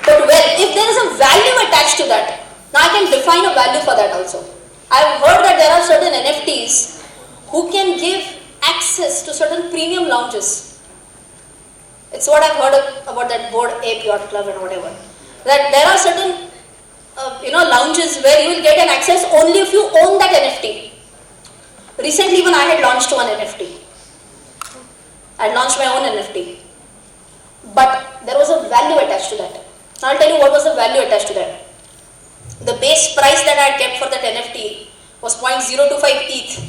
Speaker 3: But well, if there is a value attached to that, now I can define a value for that also. I have heard that there are certain NFTs who can give access to certain premium lounges. It's what I've heard about that Bored Ape Yacht Club and whatever. That there are certain lounges where you will get an access only if you own that NFT. Recently even I had launched one NFT. I launched my own NFT. But there was a value attached to that. I'll tell you what was the value attached to that. The base price that I had kept for that NFT was 0.025 ETH.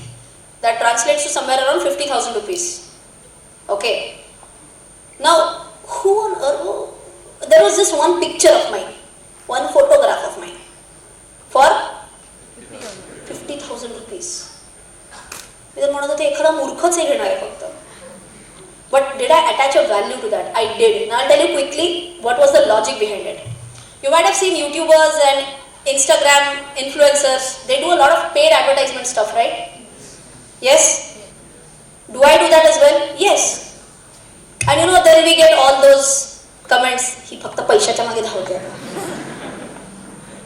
Speaker 3: That translates to somewhere around 50,000 rupees. Okay. Now, who on earth? There was just one picture of mine, one photograph of mine for 50,000 rupees. But did I attach a value to that? I did. Now I'll tell you quickly what was the logic behind it. You might have seen YouTubers and Instagram influencers, they do a lot of paid advertisement stuff, right? Yes? Do I do that as well? Yes. And then we get all those comments, he phakta paishacha mage dhawte hai.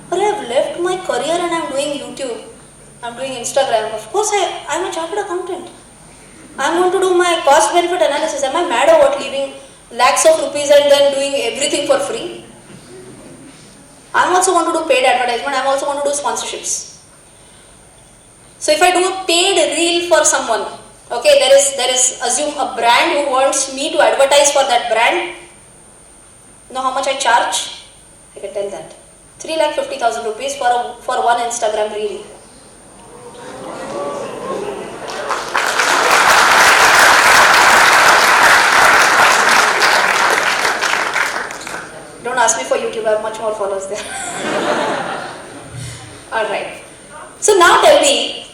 Speaker 3: But I have left my career and I am doing YouTube, I am doing Instagram. Of course, I am a chartered accountant. I am going to do my cost benefit analysis. Am I mad or what, leaving lakhs of rupees and then doing everything for free? I am also going to do paid advertisement. I am also going to do sponsorships. So if I do a paid reel for someone, okay, there is assume a brand who wants me to advertise for that brand. You know how much I charge? I can tell that. 3,50,000 rupees for one Instagram reel. Don't ask me for YouTube, I have much more followers there. Alright. So now tell me,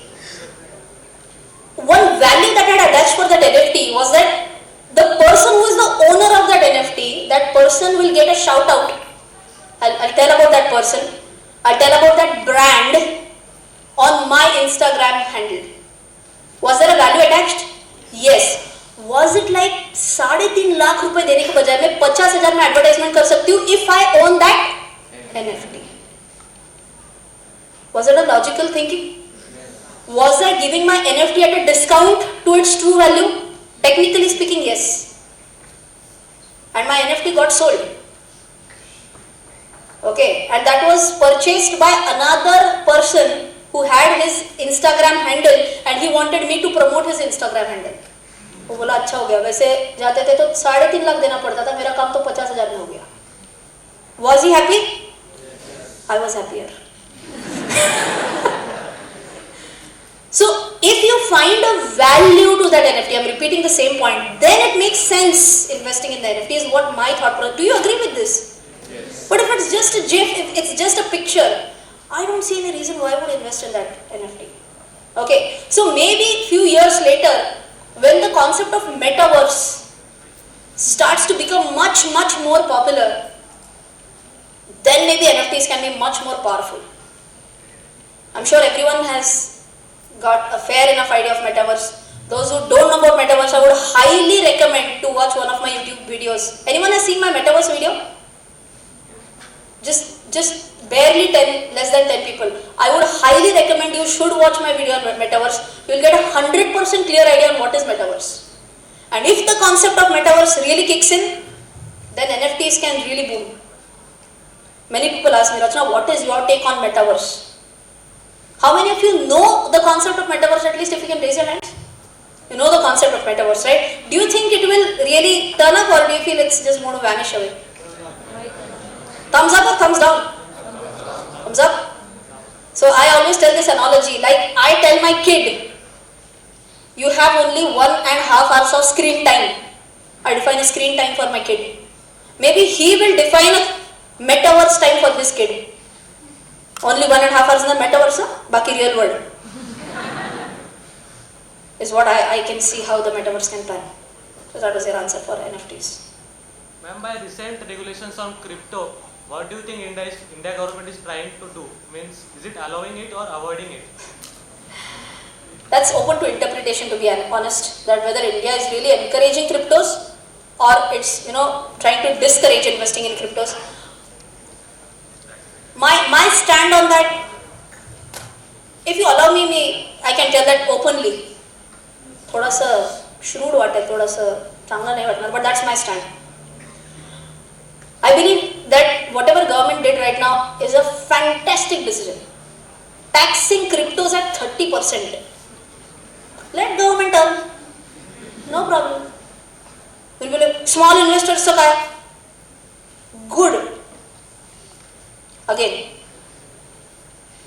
Speaker 3: one value that I had attached for that NFT was that the person who is the owner of that NFT, that person will get a shout out I'll tell about that person. I'll tell about that brand on my Instagram handle. Was there a value attached? Yes. Was it like 3.5 lakh रुपए देने के बजाय मैं 50,000 में advertisement कर सकती हूँ if I own that NFT? Was it a logical thinking? Was I giving my NFT at a discount to its true value? Technically speaking, yes. And my NFT got sold. Okay, and that was purchased by another person who had his Instagram handle and he wanted me to promote his Instagram handle. वो बोला अच्छा हो गया, वैसे जाते थे तो 3.5 लाख देना पड़ता था, मेरा काम तो 50,000 में हो गया. Was he happy? I was happier. So if you find a value to that NFT, I'm repeating the same point, then it makes sense investing in the NFT is what my thought process. Do you agree with this? Yes. But if it's just a GIF, if it's just a picture, I don't see any reason why I would invest in that NFT. Okay, so maybe few years later, when the concept of metaverse starts to become much more popular, then maybe NFTs can be much more powerful. I'm sure everyone has got a fair enough idea of metaverse. Those who don't know about metaverse, I would highly recommend to watch one of my YouTube videos. Anyone has seen my metaverse video? Just barely 10, less than 10 people. I would highly recommend you should watch my video on metaverse. You will get a 100% clear idea on what is metaverse. And if the concept of metaverse really kicks in, then NFTs can really boom. Many people ask me, Rachna, what is your take on metaverse? How many of you know the concept of metaverse, at least if you can raise your hands? You know the concept of metaverse, right? Do you think it will really turn up or do you feel it's just going to vanish away? Thumbs up or thumbs down? Thumbs up. So I always tell this analogy, like I tell my kid, you have only 1.5 hours of screen time. I define a screen time for my kid. Maybe he will define a metaverse time for his kid. Only 1.5 hours in the metaverse, baki real world. Is what I can see how the metaverse can plan. So that was your answer for NFTs.
Speaker 9: Ma'am, by recent regulations on crypto, what do you think India government is trying to do? Means, is it allowing it or avoiding it?
Speaker 3: That's open to interpretation, to be honest, that whether India is really encouraging cryptos or it's, trying to discourage investing in cryptos. My stand on that, if you allow me, I can tell that openly. थोड़ा सा shrewd वाटे, थोड़ा सा चांगला नहीं वाटणार, but that's my stand. I believe that whatever government did right now is a fantastic decision. Taxing cryptos at 30%. Let government earn. No problem. We'll be like, small investors so kaya. Good. Again,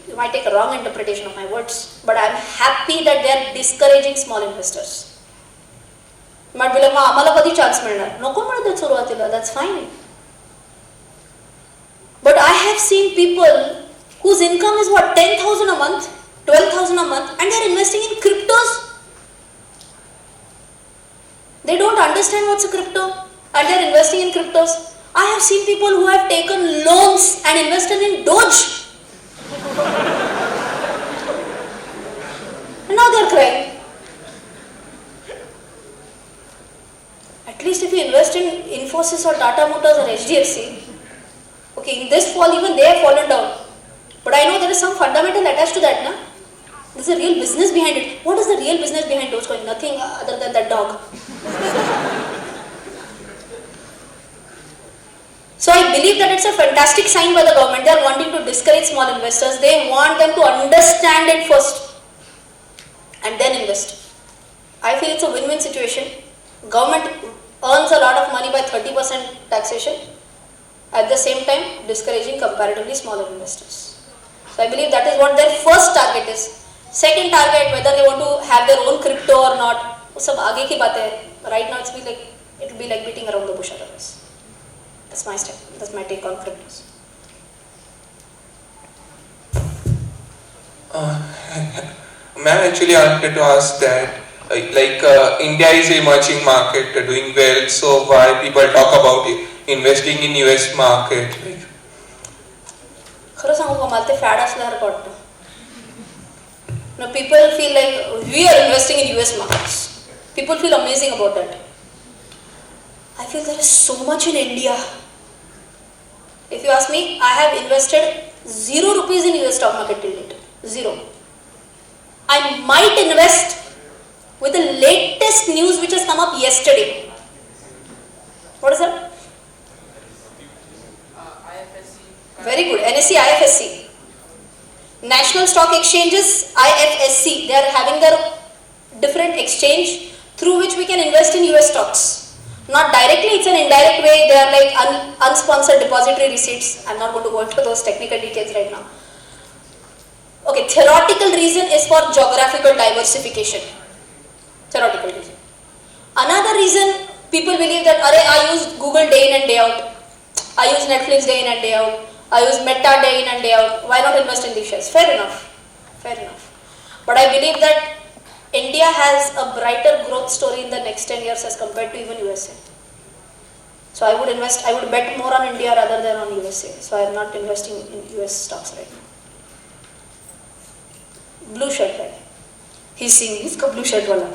Speaker 3: you might take a wrong interpretation of my words, but I'm happy that they are discouraging small investors. You might be like, आम्हाला कधी chance मिळणार? नको मिळत सुरुवातीला. That's fine. But I have seen people whose income is what, 10,000 a month, 12,000 a month, and they are investing in cryptos. They don't understand what's a crypto, and they are investing in cryptos. I have seen people who have taken loans and invested in Doge. And now they are crying. At least if you invest in Infosys or Tata Motors or HDFC, okay, in this fall even they have fallen down. But I know there is some fundamental attached to that, na? There's a real business behind it. What is the real business behind Dogecoin? Nothing other than that dog. So I believe that it's a fantastic sign by the government. They are wanting to discourage small investors. They want them to understand it first and then invest. I feel it's a win-win situation. Government earns a lot of money by 30% taxation. At the same time, discouraging comparatively smaller investors. So I believe that is what their first target is. Second target, whether they want to have their own crypto or not, वो सब आगे की बात है. Right now, it will be like beating around the bush otherwise. That's my step. That's my take on cryptos.
Speaker 10: Ma'am, actually, I wanted to ask that, India is an emerging market, doing well. So why people talk about investing in US market?
Speaker 3: खरं सांगू का मला ते fad असल्यासारखं वाटतं. People feel like we are investing in US markets. People feel amazing about that. I feel there is so much in India. If you ask me, I have invested 0 rupees in US stock market till date. 0. I might invest with the latest news which has come up yesterday. What is that? Very good. NSE, IFSC. National stock exchanges, IFSC, they are having their different exchange through which we can invest in US stocks. Not directly, it's an indirect way. They are like unsponsored depository receipts. I'm not going to go into those technical details right now. Okay, theoretical reason is for geographical diversification. Theoretical reason. Another reason, people believe that I use Google day in and day out. I use Netflix day in and day out. I use Meta day in and day out. Why not invest in these shares? Fair enough. Fair enough. But I believe that India has a brighter growth story in the next 10 years as compared to even USA. So I would bet more on India rather than on USA. So I am not investing in US stocks right now. Blue shirt guy. He's singing. He's blue shirt wala.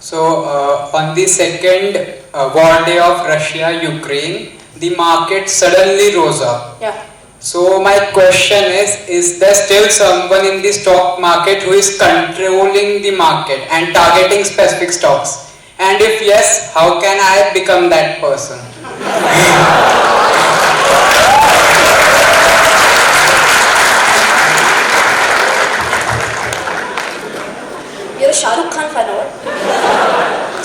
Speaker 11: So on the second war day of Russia-Ukraine, the market suddenly rose up.
Speaker 3: Yeah.
Speaker 11: So my question is there still someone in the stock market who is controlling the market and targeting specific stocks? And if yes, how can I become that person?
Speaker 3: You're a Shah Rukh Khan fan, or?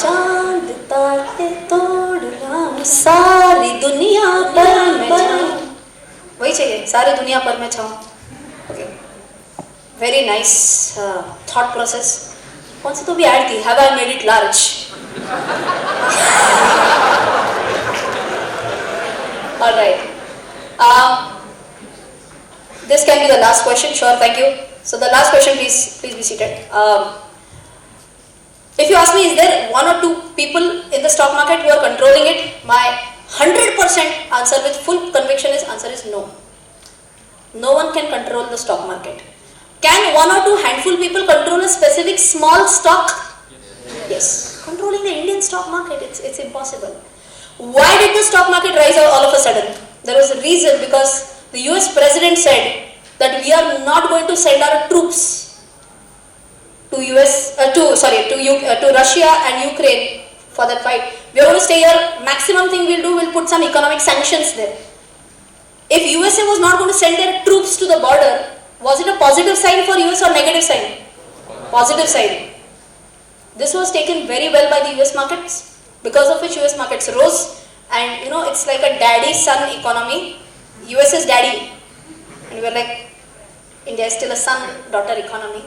Speaker 3: चांद तारे तोड़ना सारी दुनिया पर मैं छाऊं. वही चाहिए, सारी दुनिया पर मैं छाऊं. Okay. Very nice thought process. कौन सी तो भी ऐड थी? Have I made it large? All right. This can be the last question. Sure, thank you. So the last question, please be seated. If you ask me, is there one or two people in the stock market who are controlling it? My 100% answer with full conviction is no. No one can control the stock market. Can one or two handful people control a specific small stock? Yes. Controlling the Indian stock market, it's impossible. Why did the stock market rise all of a sudden? There was a reason, because the US president said that we are not going to send our troops to Russia and Ukraine for that fight. We are going to stay here. Maximum thing we'll do, we'll put some economic sanctions there. If USA was not going to send their troops to the border, was it a positive sign for US or negative sign? Positive sign. This was taken very well by the US markets, because of which US markets rose. And it's like a daddy-son economy. US is daddy, and we're like, India is still a son-daughter economy.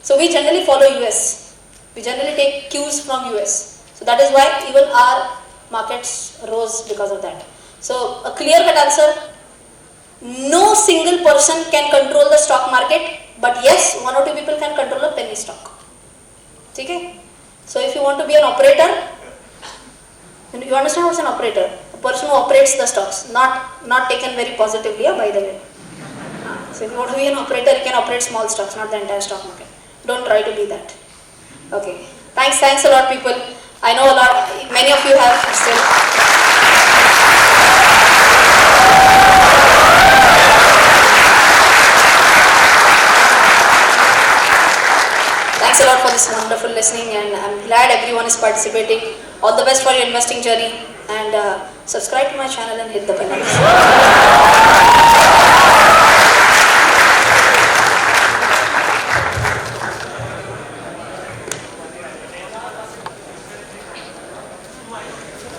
Speaker 3: So we generally follow US. We generally take cues from US. So that is why even our markets rose because of that. So a clear-cut answer, no single person can control the stock market, but yes, one or two people can control a penny stock. Okay? So if you want to be an operator, you understand what's an operator? A person who operates the stocks, not taken very positively, by the way. So if you want to be an operator, you can operate small stocks, not the entire stock market. Don't try to be that. Okay. Thanks a lot, people. I know many of you have still. Thanks a lot for this wonderful listening, and I'm glad everyone is participating. All the best for your investing journey, and subscribe to my channel and hit the bell icon.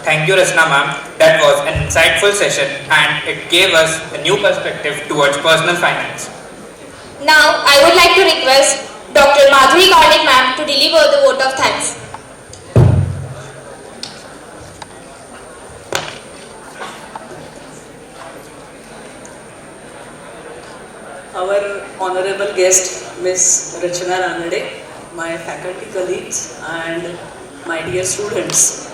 Speaker 1: Thank you, Rachna ma'am. That was an insightful session, and it gave us a new perspective towards personal finance.
Speaker 2: Now, I would like to request Dr. Madhuri Karnik ma'am to deliver the vote of thanks.
Speaker 12: Our honorable guest, Ms. Rachna Ranade, my faculty colleagues, and my dear students.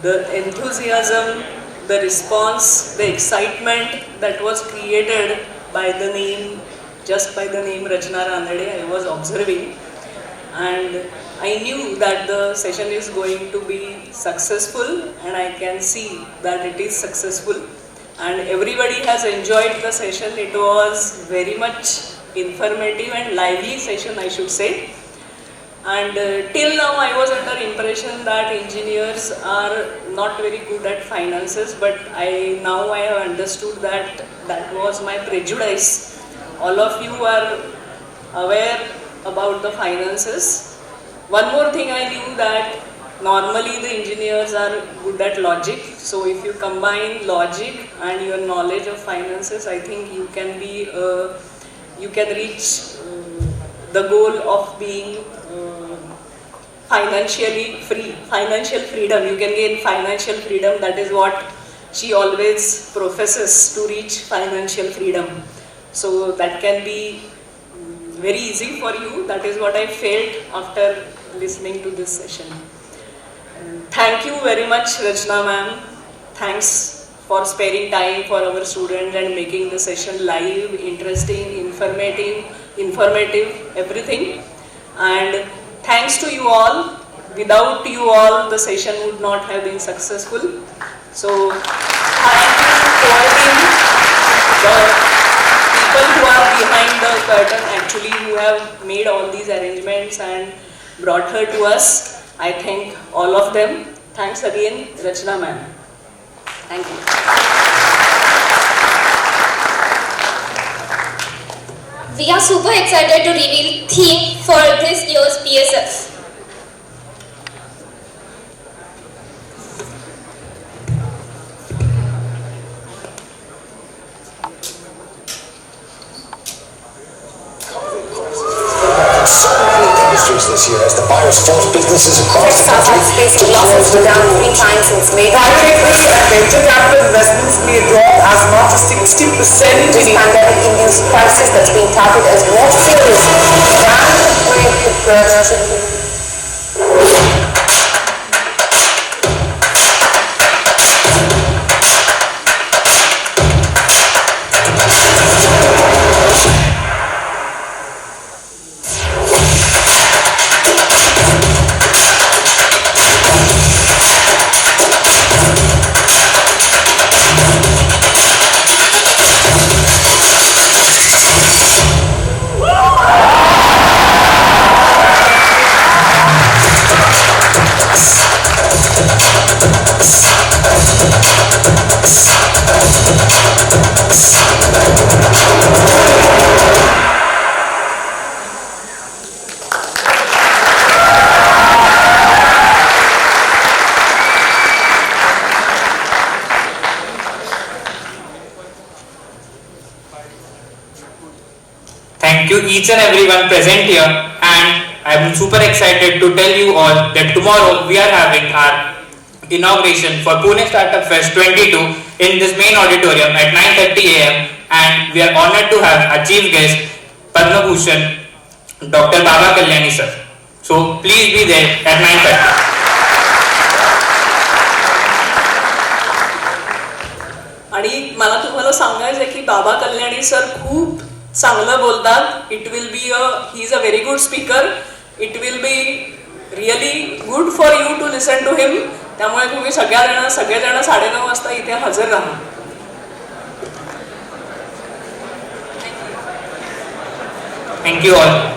Speaker 12: The enthusiasm the response, the excitement that was created by the name, just by the name Rachna Ranade, I was observing, and I knew that the session is going to be successful, and I can see that it is successful, and everybody has enjoyed the session. It was very much informative and lively session, I should say. And till now I was under impression that engineers are not very good at finances, but now I have understood that that was my prejudice. All of you are aware about the finances. One more thing I knew, that normally the engineers are good at logic. So if you combine logic and your knowledge of finances, I think you can be you can reach the goal of being financially free, financial freedom. You can gain financial freedom. That is what she always professes, to reach financial freedom. So that can be very easy for you. That is what I felt after listening to this session. Thank you very much, Rachna ma'am. Thanks for sparing time for our students and making the session live, interesting, informative, everything. And thanks to you all. Without you all, the session would not have been successful. So thank you for the people who are behind the curtain, actually, who have made all these arrangements and brought her to us. I thank all of them. Thanks again, Rachna ma'am. Thank you.
Speaker 2: We are super excited to reveal theme for this year's PSF.
Speaker 13: This year, as the virus forced businesses across the country
Speaker 14: facing losses were down 3 times since May.
Speaker 13: Private equity and venture capital investments may drop as much as 60%.
Speaker 14: This pandemic-induced crisis that's being touted as more serious than with the
Speaker 1: Thank you each and everyone present here, and I am super excited to tell you all that tomorrow we are having our inauguration for Pune Startup Fest 22 in this main auditorium at 9:30 AM, and we are honored to have our chief guest Padma Bhushan Dr. Baba Kalyani sir. So please be there at 9:30.
Speaker 12: आणि मला तुम्हाला सांगायचं आहे की Baba Kalyani sir खूप चांगलं बोलतात. It will be he is a very good speaker. It will be really good for you to listen to him. त्यामुळे तुम्ही सगळेजण 9:30 वाजता इथे हजर राहा.
Speaker 1: Thank you all.